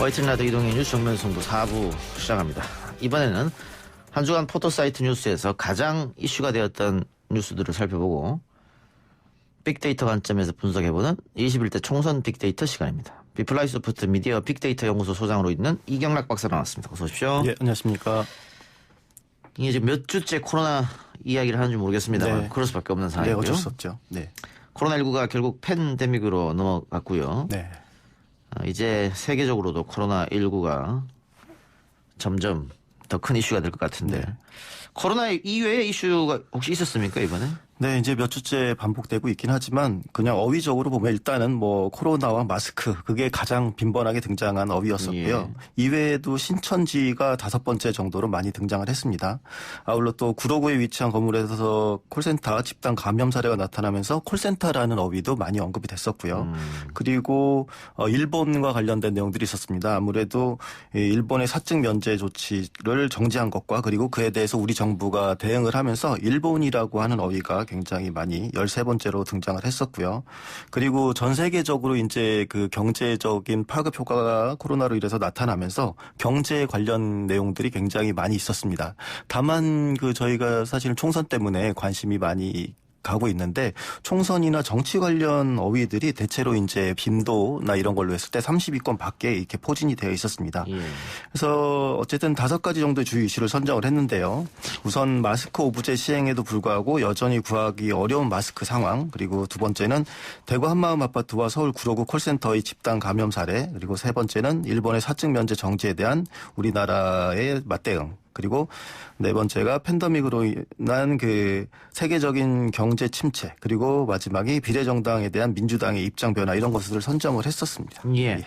화이트라디오 이동의 뉴스 정면승부 4부 시작합니다. 이번에는 한 주간 포털사이트 뉴스에서 가장 이슈가 되었던 뉴스들을 살펴보고 빅데이터 관점에서 분석해보는 21대 총선 빅데이터 시간입니다. 비플라이 소프트 미디어 빅데이터 연구소 소장으로 있는 이경락 박사 나왔습니다. 어서 오십시오. 네, 안녕하십니까. 이게 지금 몇 주째 코로나 이야기를 하는지 모르겠습니다만 네. 그럴 수밖에 없는 상황이고요. 네, 어쩔 수 없죠. 네. 코로나19가 결국 팬데믹으로 넘어갔고요. 네. 이제 세계적으로도 코로나19가 점점 더 큰 이슈가 될 것 같은데 네. 코로나 이외의 이슈가 혹시 있었습니까 이번에? 네, 이제 몇 주째 반복되고 있긴 하지만 그냥 어휘적으로 보면 일단은 뭐 코로나와 마스크 그게 가장 빈번하게 등장한 어휘였었고요. 예. 이외에도 신천지가 5번째 정도로 많이 등장을 했습니다. 아울러 또 구로구에 위치한 건물에서 콜센터 집단 감염 사례가 나타나면서 콜센터라는 어휘도 많이 언급이 됐었고요. 그리고 일본과 관련된 내용들이 있었습니다. 아무래도 일본의 사증 면제 조치를 정지한 것과 그리고 그에 대해서 우리 정부가 대응을 하면서 일본이라고 하는 어휘가 굉장히 많이 13번째로 등장을 했었고요. 그리고 전 세계적으로 이제 그 경제적인 파급 효과가 코로나로 인해서 나타나면서 경제 관련 내용들이 굉장히 많이 있었습니다. 다만 그 저희가 사실 총선 때문에 관심이 많이 가고 있는데 총선이나 정치 관련 어휘들이 대체로 이제 빈도나 이런 걸로 했을 때 30위권 밖에 이렇게 포진이 되어 있었습니다. 예. 그래서 어쨌든 5가지 정도의 주요 이슈를 선정을 했는데요. 우선 마스크 오부제 시행에도 불구하고 여전히 구하기 어려운 마스크 상황, 그리고 두 번째는 대구 한마음 아파트와 서울 구로구 콜센터의 집단 감염 사례, 그리고 세 번째는 일본의 사증 면제 정지에 대한 우리나라의 맞대응, 그리고 네 번째가 팬데믹으로 인한 그 세계적인 경제 침체, 그리고 마지막이 비례정당에 대한 민주당의 입장 변화, 이런 것을 선정을 했었습니다. 예.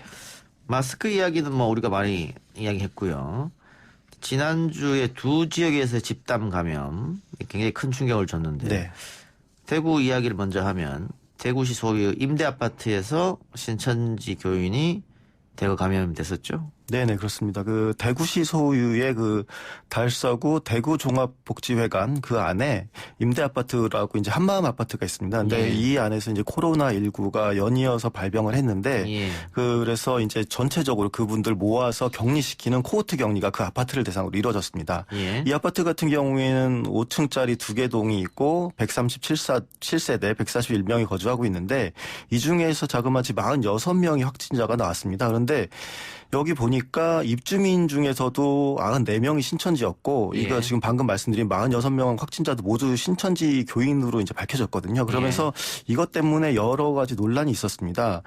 마스크 이야기는 뭐 우리가 많이 이야기했고요. 지난주에 두 지역에서 집단 감염 굉장히 큰 충격을 줬는데 네. 대구 이야기를 먼저 하면 대구시 소유 임대 아파트에서 신천지 교인이 대거 감염됐었죠. 네네, 그렇습니다. 그 대구시 소유의 그 달서구 대구종합복지회관 그 안에 임대 아파트라고 이제 한마음 아파트가 있습니다. 근데 예. 이 안에서 이제 코로나19가 연이어서 발병을 했는데 예. 그래서 이제 전체적으로 그분들 모아서 격리시키는 코호트 격리가 그 아파트를 대상으로 이루어졌습니다. 예. 이 아파트 같은 경우에는 5층짜리 2개 동이 있고 137세대 141명이 거주하고 있는데 이 중에서 자그마치 46명이 확진자가 나왔습니다. 그런데 여기 보니까 입주민 중에서도 94명이 신천지였고, 이거 예. 지금 방금 말씀드린 46명 확진자도 모두 신천지 교인으로 이제 밝혀졌거든요. 그러면서 이것 때문에 여러 가지 논란이 있었습니다.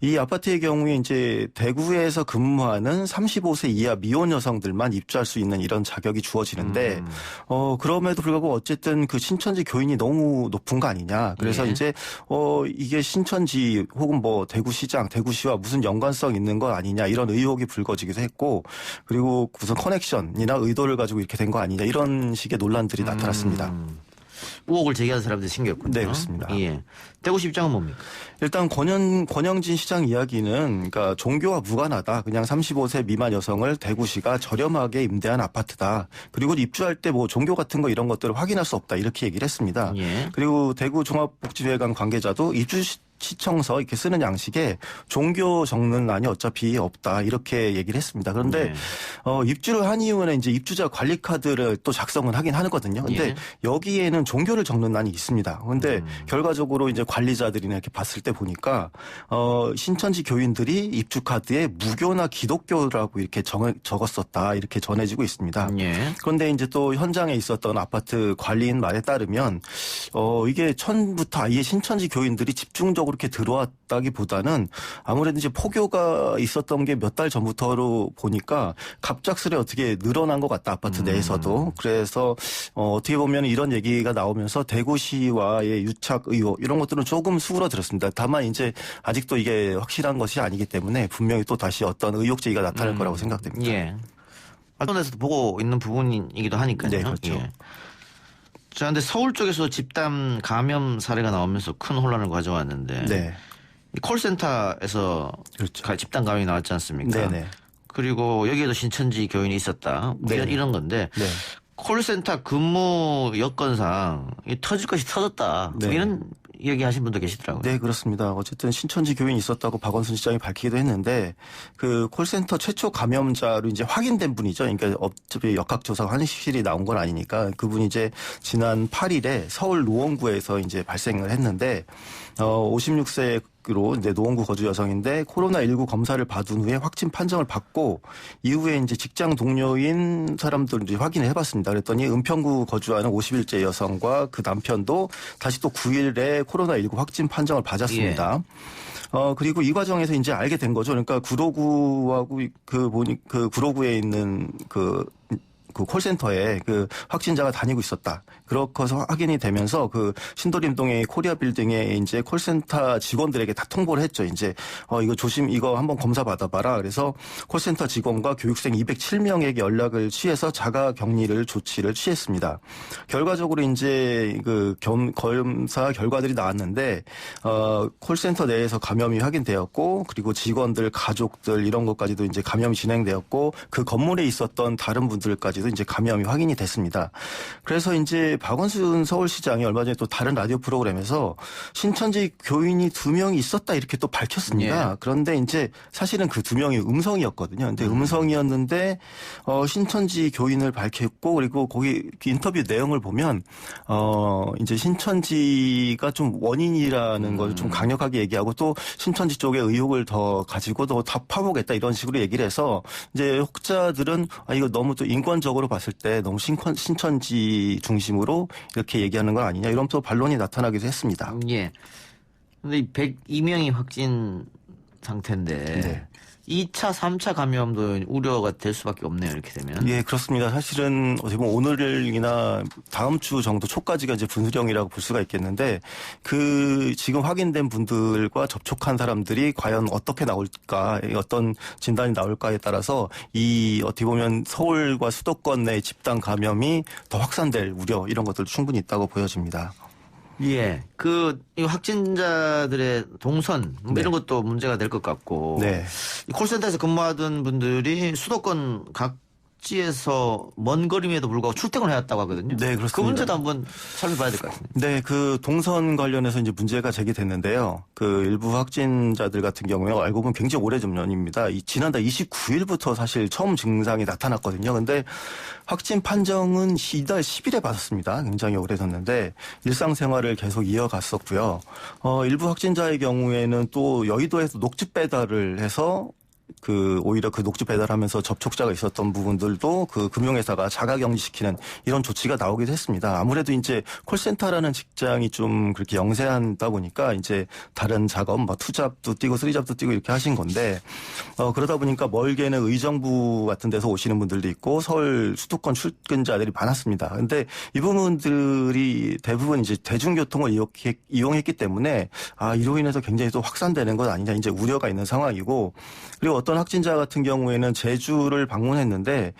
이 아파트의 경우에 이제 대구에서 근무하는 35세 이하 미혼 여성들만 입주할 수 있는 이런 자격이 주어지는데, 그럼에도 불구하고 어쨌든 그 신천지 교인이 너무 높은 거 아니냐. 그래서 예. 이제, 이게 신천지 혹은 뭐 대구시장, 대구시와 무슨 연관성 있는 거 아니냐, 이런 의혹이 불거지기도 했고, 그리고 무슨 커넥션이나 의도를 가지고 이렇게 된 거 아니냐, 이런 식의 논란들이 나타났습니다. 의혹을 제기하는 사람들이 생겼군요. 네, 그렇습니다. 예. 대구시 입장은 뭡니까? 일단 권영진 시장 이야기는 그러니까 종교와 무관하다. 그냥 35세 미만 여성을 대구시가 저렴하게 임대한 아파트다. 그리고 입주할 때 뭐 종교 같은 거 이런 것들을 확인할 수 없다. 이렇게 얘기를 했습니다. 예. 그리고 대구 종합복지회관 관계자도 입주 시청서 이렇게 쓰는 양식에 종교 적는 란이 어차피 없다, 이렇게 얘기를 했습니다. 그런데 입주를 한 이후에는 이제 입주자 관리 카드를 또 작성은 하긴 하거든요. 근데 예. 여기에는 종교를 적는 란이 있습니다. 그런데 결과적으로 이제 관리자들이나 이렇게 봤을 때 보니까 신천지 교인들이 입주 카드에 무교나 기독교라고 이렇게 적었었다, 이렇게 전해지고 있습니다. 예. 그런데 이제 또 현장에 있었던 아파트 관리인 말에 따르면 이게 처음부터 아예 신천지 교인들이 집중적으로 이렇게 들어왔다기보다는 아무래도 이제 포교가 있었던 게 몇 달 전부터로 보니까 갑작스레 어떻게 늘어난 것 같다, 아파트 내에서도. 그래서 어떻게 보면 이런 얘기가 나오면서 대구시와의 유착 의혹 이런 것들은 조금 수그러들었습니다. 다만 이제 아직도 이게 확실한 것이 아니기 때문에 분명히 또 다시 어떤 의혹 제기가 나타날 거라고 생각됩니다. 예. 언론에서도 보고 있는 부분이기도 하니까요. 네, 그렇죠. 예. 자, 근데 서울 쪽에서 집단 감염 사례가 나오면서 큰 혼란을 가져왔는데 네. 이 콜센터에서 그렇죠. 집단 감염이 나왔지 않습니까? 네네. 그리고 여기에도 신천지 교인이 있었다. 뭐 네. 이런 건데 네. 콜센터 근무 여건상 터질 것이 터졌다. 네. 이런 얘기하신 분도 계시더라고요. 네, 그렇습니다. 어쨌든 신천지 교인이 있었다고 박원순 시장이 밝히기도 했는데 그 콜센터 최초 감염자로 이제 확인된 분이죠. 그러니까 어차피 역학조사 환실이 나온 건 아니니까 그분이 이제 지난 8일에 서울 노원구에서 이제 발생을 했는데 56세로 이제 노원구 거주 여성인데 코로나19 검사를 받은 후에 확진 판정을 받고 이후에 이제 직장 동료인 사람들 이제 확인을 해봤습니다. 그랬더니 은평구 거주하는 50일째 여성과 그 남편도 다시 또 9일에 코로나19 확진 판정을 받았습니다. 예. 그리고 이 과정에서 이제 알게 된 거죠. 그러니까 구로구하고 그 구로구에 있는 그 콜센터에 그 확진자가 다니고 있었다. 그렇게서 확인이 되면서 그 신도림동의 코리아 빌딩에 이제 콜센터 직원들에게 다 통보를 했죠. 이제 이거 한번 검사 받아봐라. 그래서 콜센터 직원과 교육생 207명에게 연락을 취해서 자가 격리를 조치를 취했습니다. 결과적으로 이제 그 검사 결과들이 나왔는데 콜센터 내에서 감염이 확인되었고 그리고 직원들 가족들 이런 것까지도 이제 감염이 진행되었고 그 건물에 있었던 다른 분들까지도 이제 감염이 확인이 됐습니다. 그래서 이제 박원순 서울시장이 얼마 전에 또 다른 라디오 프로그램에서 신천지 교인이 2명이 있었다 이렇게 또 밝혔습니다. 예. 그런데 이제 사실은 그 2명이 음성이었거든요. 근데 음성이었는데 신천지 교인을 밝혔고 그리고 거기 인터뷰 내용을 보면 이제 신천지가 좀 원인이라는 걸 좀 강력하게 얘기하고 또 신천지 쪽에 의혹을 더 가지고 더 파보겠다 이런 식으로 얘기를 해서 이제 혹자들은 이거 너무 또 인권적으로 봤을 때 너무 신천지 중심으로 이렇게 얘기하는 건 아니냐 이런 또 반론이 나타나기도 했습니다. 예. 근데 이 102명이 확진 상태인데 네. 2차, 3차 감염도 우려가 될 수밖에 없네요. 이렇게 되면. 예, 그렇습니다. 사실은 어떻게 보면 오늘이나 다음 주 정도 초까지가 이제 분수령이라고 볼 수가 있겠는데 그 지금 확인된 분들과 접촉한 사람들이 과연 어떻게 나올까, 어떤 진단이 나올까에 따라서 이 어떻게 보면 서울과 수도권 내 집단 감염이 더 확산될 우려 이런 것들도 충분히 있다고 보여집니다. 예. 이 확진자들의 동선 뭐 네. 이런 것도 문제가 될 것 같고. 네. 이 콜센터에서 근무하던 분들이 수도권 각지에서 먼 거림에도 불구하고 출퇴근을 해왔다고 하거든요. 네, 그렇습니다. 그 문제도 한번 살펴봐야 될 것 같습니다. 네, 그 동선 관련해서 이제 문제가 제기됐는데요. 그 일부 확진자들 같은 경우에 알고 보면 굉장히 오래전입니다. 지난달 29일부터 사실 처음 증상이 나타났거든요. 근데 확진 판정은 이달 10일에 받았습니다. 굉장히 오래됐는데 일상생활을 계속 이어갔었고요. 일부 확진자의 경우에는 또 여의도에서 녹즙 배달을 해서 오히려 그 녹즙 배달하면서 접촉자가 있었던 부분들도 그 금융회사가 자가격리시키는 이런 조치가 나오기도 했습니다. 아무래도 이제 콜센터라는 직장이 좀 그렇게 영세하다 보니까 이제 다른 작업, 투잡도 뛰고 쓰리잡도 뛰고 이렇게 하신 건데, 그러다 보니까 멀게는 의정부 같은 데서 오시는 분들도 있고 서울 수도권 출근자들이 많았습니다. 근데 이 부분들이 대부분 이제 대중교통을 이용했기 때문에 이로 인해서 굉장히 또 확산되는 것 아니냐 이제 우려가 있는 상황이고, 그리고 어떤 확진자 같은 경우에는 제주를 방문했는데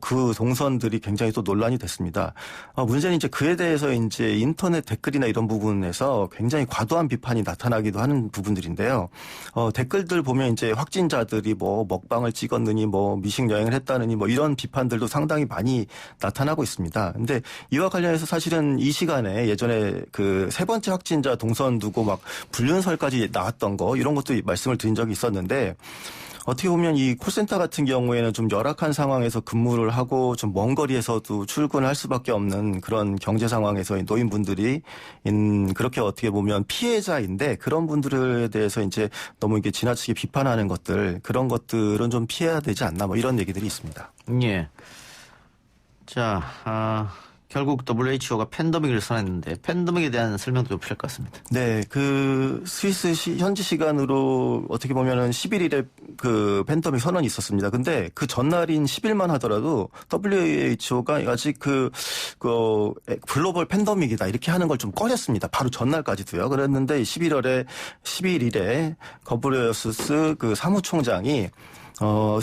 그 동선들이 굉장히 또 논란이 됐습니다. 문제는 이제 그에 대해서 이제 인터넷 댓글이나 이런 부분에서 굉장히 과도한 비판이 나타나기도 하는 부분들인데요. 댓글들 보면 이제 확진자들이 먹방을 찍었느니 미식 여행을 했다느니 이런 비판들도 상당히 많이 나타나고 있습니다. 근데 이와 관련해서 사실은 이 시간에 예전에 그 3번째 확진자 동선 두고 불륜설까지 나왔던 거 이런 것도 말씀을 드린 적이 있었는데, 어떻게 보면 이 콜센터 같은 경우에는 좀 열악한 상황에서 근무를 하고 좀 먼 거리에서도 출근을 할 수밖에 없는 그런 경제 상황에서 노인분들이 그렇게 어떻게 보면 피해자인데 그런 분들에 대해서 이제 너무 이게 지나치게 비판하는 것들 그런 것들은 좀 피해야 되지 않나 이런 얘기들이 있습니다. 예. 자, 결국 WHO가 팬데믹을 선언했는데 팬데믹에 대한 설명도 좀 필요할 것 같습니다. 네, 그 스위스 현지 시간으로 어떻게 보면은 11일에 그 팬데믹 선언이 있었습니다. 근데 그 전날인 10일만 하더라도 WHO가 아직 글로벌 팬데믹이다 이렇게 하는 걸 좀 꺼렸습니다. 바로 전날까지도요. 그랬는데 11일에 거브레어스스 그 사무총장이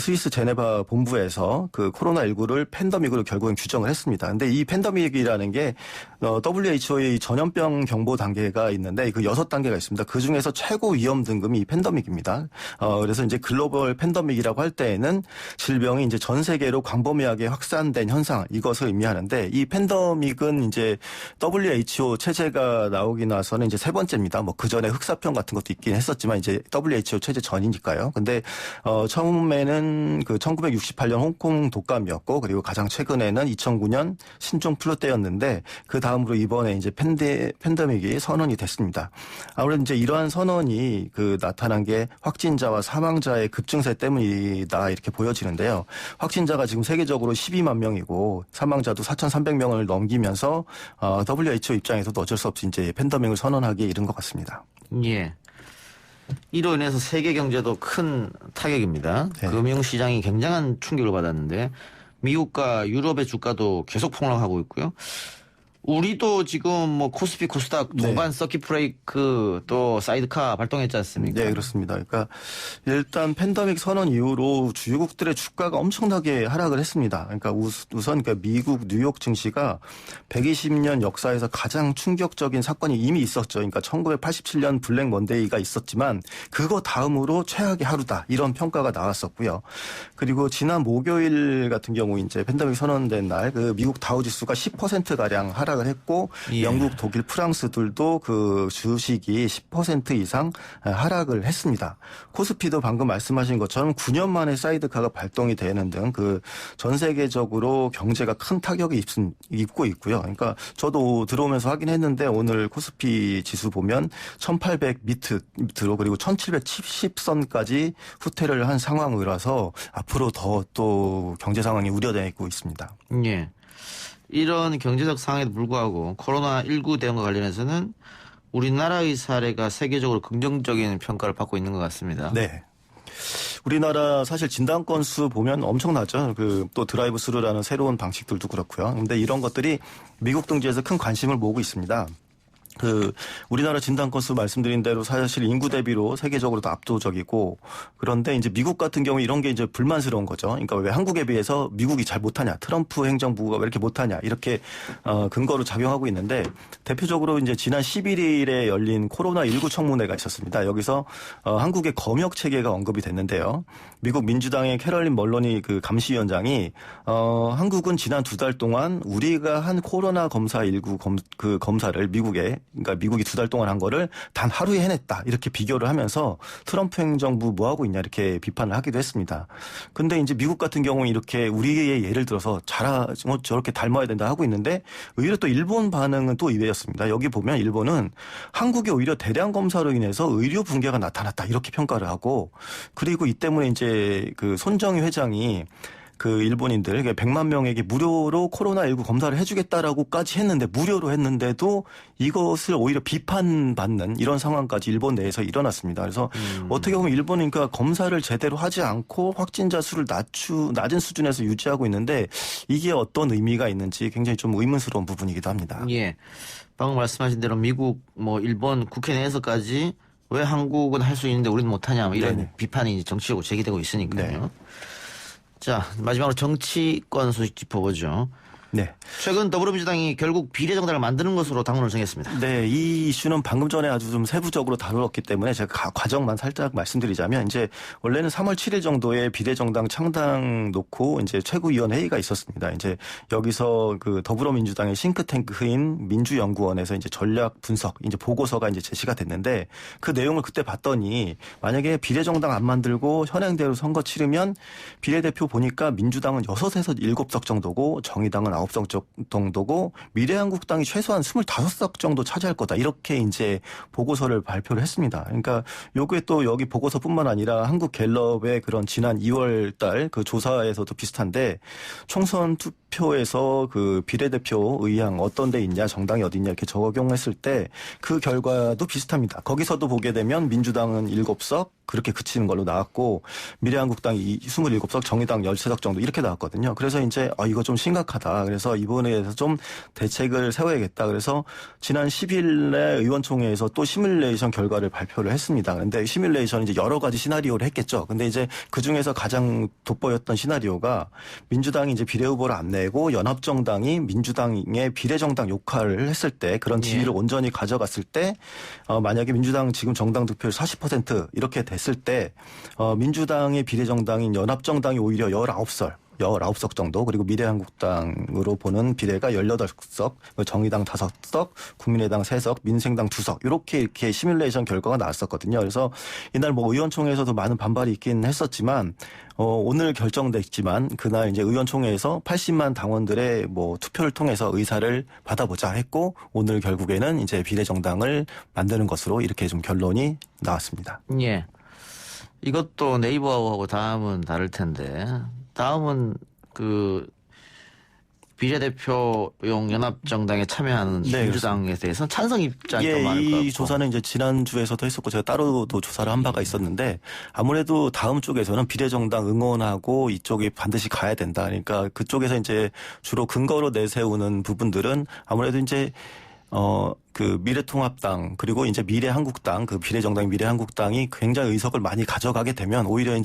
스위스 제네바 본부에서 그 코로나19를 팬데믹으로 결국엔 규정을 했습니다. 근데 이 팬데믹이라는 게 WHO의 전염병 경보 단계가 있는데 그 6단계가 있습니다. 그 중에서 최고 위험 등급이 이 팬데믹입니다. 그래서 이제 글로벌 팬데믹이라고 할 때에는 질병이 이제 전 세계로 광범위하게 확산된 현상 이것을 의미하는데 이 팬데믹은 이제 WHO 체제가 나오기 나서는 이제 세 번째입니다. 뭐 그 전에 흑사병 같은 것도 있긴 했었지만 이제 WHO 체제 전이니까요. 근데 처음에는 그 1968년 홍콩 독감이었고 그리고 가장 최근에는 2009년 신종 플루 때였는데 그 다음으로 이번에 이제 팬데믹이 선언이 됐습니다. 아무래도 이제 이러한 선언이 그 나타난 게 확진자와 사망자의 급증세 때문이다 이렇게 보여지는데요. 확진자가 지금 세계적으로 12만 명이고 사망자도 4,300명을 넘기면서 WHO 입장에서도 어쩔 수 없이 이제 팬데믹을 선언하기에 이른 것 같습니다. 예. 이로 인해서 세계 경제도 큰 타격입니다. 네. 금융시장이 굉장한 충격을 받았는데 미국과 유럽의 주가도 계속 폭락하고 있고요. 우리도 지금 뭐 코스피, 코스닥 동반 서킷 브레이크 또 사이드카 발동했지 않습니까? 네, 그렇습니다. 그러니까 일단 팬데믹 선언 이후로 주요국들의 주가가 엄청나게 하락을 했습니다. 그러니까 우선 그러니까 미국 뉴욕 증시가 120년 역사에서 가장 충격적인 사건이 이미 있었죠. 그러니까 1987년 블랙 먼데이가 있었지만 그거 다음으로 최악의 하루다 이런 평가가 나왔었고요. 그리고 지난 목요일 같은 경우 이제 팬데믹 선언된 날 그 미국 다우 지수가 10% 가량 하락을 했고 예. 영국, 독일, 프랑스들도 그 주식이 10% 이상 하락을 했습니다. 코스피도 방금 말씀하신 것처럼 9년 만에 사이드카가 발동이 되는 등 그 전 세계적으로 경제가 큰 타격이 입고 있고요. 그러니까 저도 들어오면서 확인했는데 오늘 코스피 지수 보면 1800 밑으로 그리고 1770선까지 후퇴를 한 상황이라서 앞으로 더 또 경제 상황이 우려되고 있습니다. 예. 이런 경제적 상황에도 불구하고 코로나19 대응과 관련해서는 우리나라의 사례가 세계적으로 긍정적인 평가를 받고 있는 것 같습니다. 네. 우리나라 사실 진단 건수 보면 엄청나죠. 그 또 드라이브 스루라는 새로운 방식들도 그렇고요. 근데 이런 것들이 미국 등지에서 큰 관심을 모으고 있습니다. 그 우리나라 진단 건수 말씀드린 대로 사실 인구 대비로 세계적으로도 압도적이고 그런데 이제 미국 같은 경우 이런 게 이제 불만스러운 거죠. 그러니까 왜 한국에 비해서 미국이 잘 못하냐, 트럼프 행정부가 왜 이렇게 못하냐 이렇게 근거로 작용하고 있는데 대표적으로 이제 지난 11일에 열린 코로나19 청문회가 있었습니다. 여기서 한국의 검역 체계가 언급이 됐는데요. 미국 민주당의 캐럴린 멀로니 그 감시위원장이 한국은 지난 2달 동안 우리가 한 코로나 검사 그 검사를 그러니까 미국이 2달 동안 한 거를 단 하루에 해냈다. 이렇게 비교를 하면서 트럼프 행정부 뭐 하고 있냐 이렇게 비판을 하기도 했습니다. 근데 이제 미국 같은 경우는 이렇게 우리의 예를 들어서 저렇게 닮아야 된다 하고 있는데 오히려 또 일본 반응은 또 이외였습니다. 여기 보면 일본은 한국이 오히려 대량 검사로 인해서 의료 붕괴가 나타났다. 이렇게 평가를 하고 그리고 이 때문에 이제 그 손정희 회장이 그 일본인들 100만 명에게 무료로 코로나19 검사를 해주겠다라고까지 했는데 무료로 했는데도 이것을 오히려 비판받는 이런 상황까지 일본 내에서 일어났습니다. 그래서 어떻게 보면 일본은 그러니까 검사를 제대로 하지 않고 확진자 수를 낮은 수준에서 유지하고 있는데 이게 어떤 의미가 있는지 굉장히 좀 의문스러운 부분이기도 합니다. 예. 방금 말씀하신 대로 미국, 뭐 일본 국회 내에서까지 왜 한국은 할 수 있는데 우리는 못하냐 뭐 이런 네네. 비판이 정치적으로 제기되고 있으니까요. 네. 자, 마지막으로 정치권 소식 짚어보죠. 네. 최근 더불어민주당이 결국 비례정당을 만드는 것으로 당론을 정했습니다. 네, 이 이슈는 방금 전에 아주 좀 세부적으로 다루었기 때문에 제가 과정만 살짝 말씀드리자면 이제 원래는 3월 7일 정도에 비례정당 창당 놓고 이제 최고위원 회의가 있었습니다. 이제 여기서 그 더불어민주당의 싱크탱크인 민주연구원에서 이제 전략 분석 이제 보고서가 이제 제시가 됐는데 그 내용을 그때 봤더니 만약에 비례정당 안 만들고 현행대로 선거 치르면 비례대표 보니까 민주당은 6에서 7석 정도고 정의당은 9석 정도고 미래한국당이 최소한 25석 정도 차지할 거다. 이렇게 이제 보고서를 발표를 했습니다. 그러니까 요게 또 여기 보고서뿐만 아니라 한국갤럽의 그런 지난 2월 달 그 조사에서도 비슷한데 총선 투표에서 그 비례대표 의향 어떤 데 있냐 정당이 어디 있냐 이렇게 적용했을 때 그 결과도 비슷합니다. 거기서도 보게 되면 민주당은 7석 그렇게 그치는 걸로 나왔고 미래한국당이 27석 정의당 13석 정도 이렇게 나왔거든요. 그래서 이제 이거 좀 심각하다. 그래서 이번에 대해서 좀 대책을 세워야겠다. 그래서 지난 10일에 의원총회에서 또 시뮬레이션 결과를 발표를 했습니다. 그런데 시뮬레이션 이제 여러 가지 시나리오를 했겠죠. 근데 이제 그 중에서 가장 돋보였던 시나리오가 민주당이 이제 비례 후보를 안 내고 연합정당이 민주당의 비례정당 역할을 했을 때 그런 지위를 온전히 가져갔을 때 만약에 민주당 지금 정당 득표율 40% 이렇게 됐을 때 민주당의 비례정당인 연합정당이 오히려 19석 정도, 그리고 미래한국당으로 보는 비례가 18석, 정의당 5석, 국민의당 3석, 민생당 2석, 이렇게 시뮬레이션 결과가 나왔었거든요. 그래서 이날 뭐 의원총회에서도 많은 반발이 있긴 했었지만, 오늘 결정됐지만, 그날 이제 의원총회에서 80만 당원들의 뭐 투표를 통해서 의사를 받아보자 했고, 오늘 결국에는 이제 비례정당을 만드는 것으로 이렇게 좀 결론이 나왔습니다. 예. 이것도 네이버하고 다음은 다를 텐데, 다음은 그 비례대표용 연합정당에 참여하는 네, 민주당에 대해서는 찬성 입장이 더 많을 것 같고. 이 조사는 이제 지난주에서도 했었고 제가 따로도 조사를 한 바가 있었는데 아무래도 다음 쪽에서는 비례정당 응원하고 이쪽이 반드시 가야 된다. 그러니까 그쪽에서 이제 주로 근거로 내세우는 부분들은 아무래도 이제 그 미래통합당 그리고 이제 미래한국당 그 비례정당 미래한국당이 굉장히 의석을 많이 가져가게 되면 오히려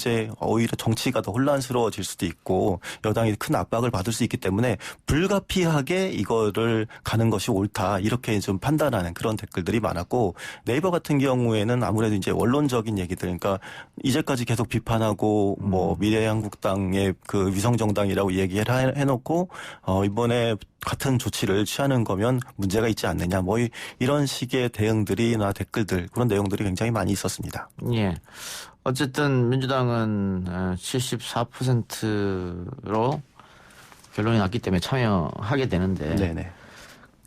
정치가 더 혼란스러워질 수도 있고 여당이 큰 압박을 받을 수 있기 때문에 불가피하게 이거를 가는 것이 옳다 이렇게 좀 판단하는 그런 댓글들이 많았고 네이버 같은 경우에는 아무래도 이제 원론적인 얘기들 그러니까 이제까지 계속 비판하고 뭐 미래한국당의 그 위성정당이라고 얘기를 해놓고 이번에 같은 조치를 취하는 거면 문제가 있지 않느냐 뭐 이런 식의 대응들이나 댓글들 그런 내용들이 굉장히 많이 있었습니다. 예. 어쨌든 민주당은 74%로 결론이 났기 때문에 참여하게 되는데 네네.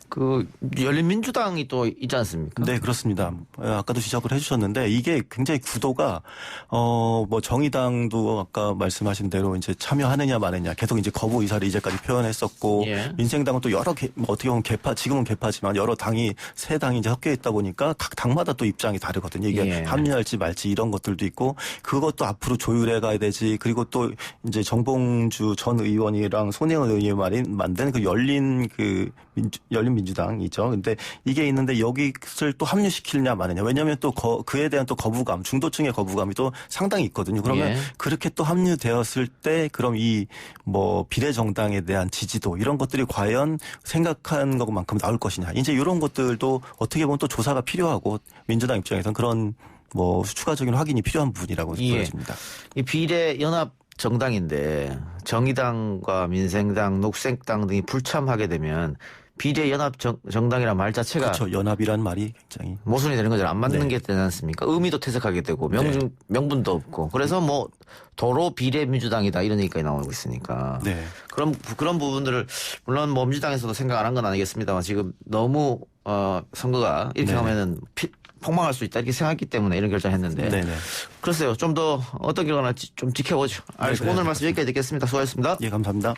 그 열린민주당이 또 있지 않습니까? 네, 그렇습니다. 아까도 지적을 해주셨는데 이게 굉장히 구도가 뭐 정의당도 아까 말씀하신 대로 이제 참여하느냐 마느냐 계속 이제 거부 의사를 이제까지 표현했었고 예. 민생당은 또 여러 뭐 어떻게 보면 지금은 개파지만 여러 세 당이 이제 섞여 있다 보니까 각 당마다 또 입장이 다르거든요. 이게 예. 합류할지 말지 이런 것들도 있고 그것도 앞으로 조율해 가야 되지. 그리고 또 이제 정봉주 전 의원이랑 손혜원 의원이 만든 그 열린 민주당이죠. 근데 이게 있는데 여기를 또 합류시키느냐 마느냐. 왜냐하면 또 그에 대한 또 거부감, 중도층의 거부감이 또 상당히 있거든요. 그러면 예. 그렇게 또 합류되었을 때 그럼 이 뭐 비례정당에 대한 지지도 이런 것들이 과연 생각한 것만큼 나올 것이냐. 이제 이런 것들도 어떻게 보면 또 조사가 필요하고 민주당 입장에서는 그런 뭐 추가적인 확인이 필요한 부분이라고 예. 보여집니다. 이 비례 연합 정당인데 정의당과 민생당, 녹색당 등이 불참하게 되면 비례 연합 정당이란 말 자체가 그렇죠. 연합이란 말이 굉장히 모순이 되는 거죠. 안 맞는 네. 게 되지 않습니까? 의미도 퇴색하게 되고 명분도 없고 그래서 뭐 도로 비례 민주당이다 이런 얘기까지 나오고 있으니까 네. 그런 부분들을 물론 뭐 민주당에서도 생각 안 한 건 아니겠습니다만 지금 너무 선거가 이렇게 네. 하면은 폭망할 수 있다 이렇게 생각했기 때문에 이런 결정했는데 네네. 글쎄요 좀 더 어떤 결과가 날지 좀 지켜보죠. 알겠습니다. 오늘 말씀 여기까지 듣겠습니다. 수고하셨습니다. 예, 감사합니다.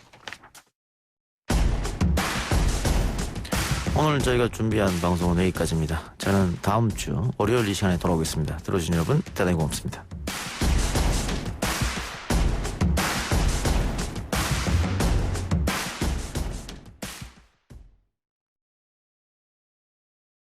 오늘 저희가 준비한 방송은 여기까지입니다. 저는 다음 주 월요일 이 시간에 돌아오겠습니다. 들어주신 여러분 대단히 고맙습니다.